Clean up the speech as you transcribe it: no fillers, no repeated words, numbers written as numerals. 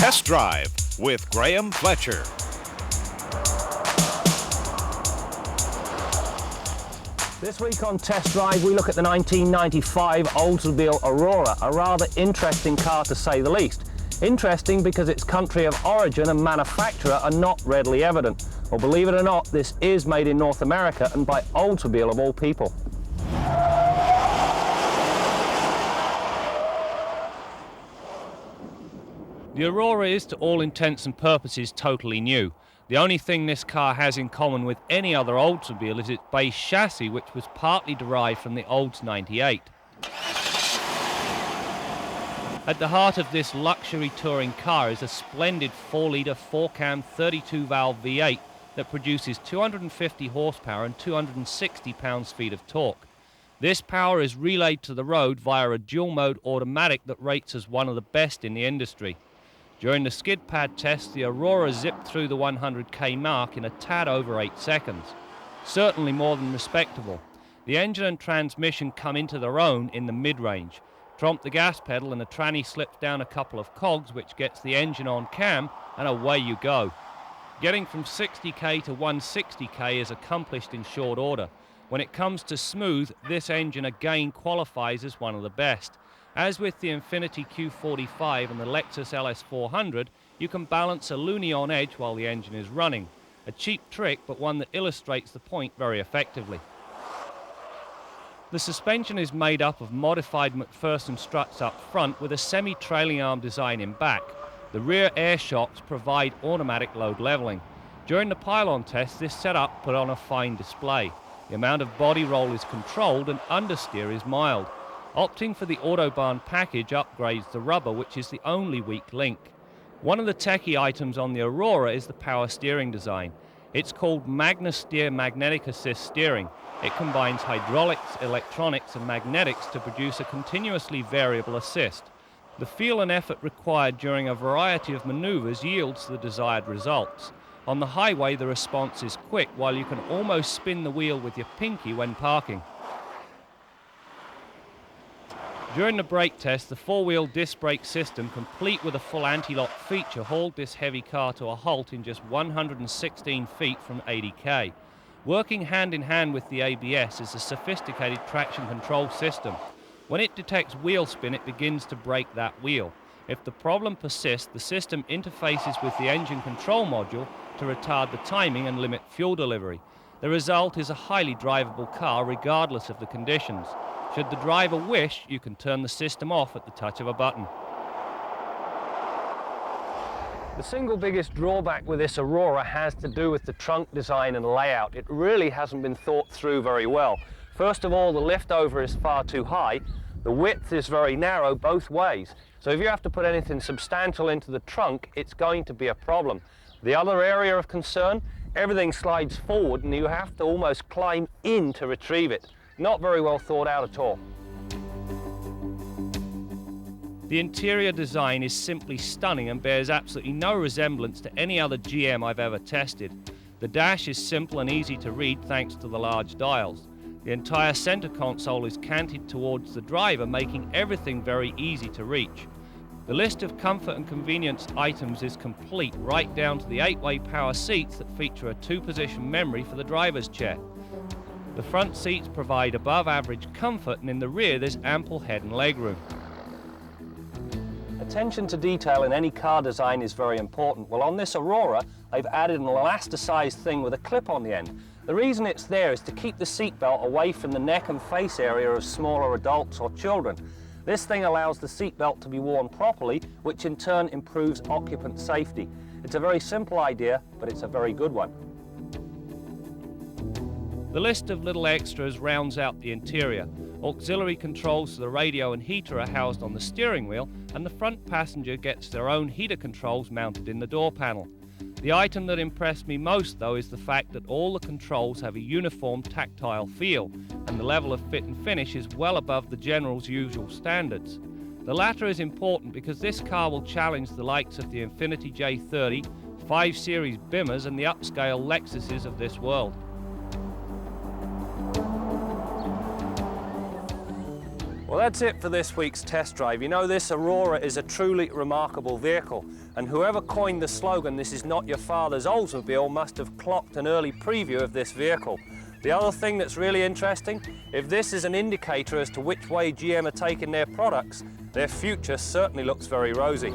Test Drive with Graham Fletcher. This week on Test Drive, we look at the 1995 Oldsmobile Aurora, a rather interesting car to say the least. Interesting because its country of origin and manufacturer are not readily evident. Well, believe it or not, this is made in North America and by Oldsmobile of all people. The Aurora is, to all intents and purposes, totally new. The only thing this car has in common with any other Oldsmobile is its base chassis, which was partly derived from the Olds 98. At the heart of this luxury touring car is a splendid 4-litre 4-cam 32-valve V8 that produces 250 horsepower and 260 pounds-feet of torque. This power is relayed to the road via a dual-mode automatic that rates as one of the best in the industry. During the skid pad test, the Aurora zipped through the 100k mark in a tad over 8 seconds. Certainly more than respectable. The engine and transmission come into their own in the mid-range. Tromp the gas pedal and the tranny slips down a couple of cogs, which gets the engine on cam, and away you go. Getting from 60k to 160k is accomplished in short order. When it comes to smooth, this engine again qualifies as one of the best. As with the Infiniti Q45 and the Lexus LS400, you can balance a loonie on edge while the engine is running. A cheap trick, but one that illustrates the point very effectively. The suspension is made up of modified McPherson struts up front with a semi-trailing arm design in back. The rear air shocks provide automatic load leveling. During the pylon test, this setup put on a fine display. The amount of body roll is controlled and understeer is mild. Opting for the Autobahn package upgrades the rubber, which is the only weak link. One of the techie items on the Aurora is the power steering design. It's called MagnaSteer Magnetic Assist Steering. It combines hydraulics, electronics and magnetics to produce a continuously variable assist. The feel and effort required during a variety of maneuvers yields the desired results. On the highway, the response is quick, while you can almost spin the wheel with your pinky when parking. During the brake test, the four-wheel disc brake system, complete with a full anti-lock feature, hauled this heavy car to a halt in just 116 feet from 80k. Working hand in hand with the ABS is a sophisticated traction control system. When it detects wheel spin, it begins to brake that wheel. If the problem persists, the system interfaces with the engine control module to retard the timing and limit fuel delivery. The result is a highly drivable car regardless of the conditions. Should the driver wish, you can turn the system off at the touch of a button. The single biggest drawback with this Aurora has to do with the trunk design and layout. It really hasn't been thought through very well. First of all, the liftover is far too high. The width is very narrow both ways. So if you have to put anything substantial into the trunk, it's going to be a problem. The other area of concern, everything slides forward and you have to almost climb in to retrieve it. Not very well thought out at all. The interior design is simply stunning and bears absolutely no resemblance to any other GM I've ever tested. The dash is simple and easy to read thanks to the large dials. The entire center console is canted towards the driver, making everything very easy to reach. The list of comfort and convenience items is complete, right down to the 8-way power seats that feature a 2-position memory for the driver's chair. The front seats provide above average comfort, and in the rear there's ample head and leg room. Attention to detail in any car design is very important. Well, on this Aurora, they've added an elasticized thing with a clip on the end. The reason it's there is to keep the seatbelt away from the neck and face area of smaller adults or children. This thing allows the seatbelt to be worn properly, which in turn improves occupant safety. It's a very simple idea, but it's a very good one. The list of little extras rounds out the interior. Auxiliary controls to the radio and heater are housed on the steering wheel, and the front passenger gets their own heater controls mounted in the door panel. The item that impressed me most, though, is the fact that all the controls have a uniform tactile feel, and the level of fit and finish is well above the General's usual standards. The latter is important because this car will challenge the likes of the Infiniti J30, 5 Series Bimmers, and the upscale Lexuses of this world. Well, that's it for this week's test drive. You know, this Aurora is a truly remarkable vehicle, and whoever coined the slogan, "This is not your father's Oldsmobile," must have clocked an early preview of this vehicle. The other thing that's really interesting, if this is an indicator as to which way GM are taking their products, their future certainly looks very rosy.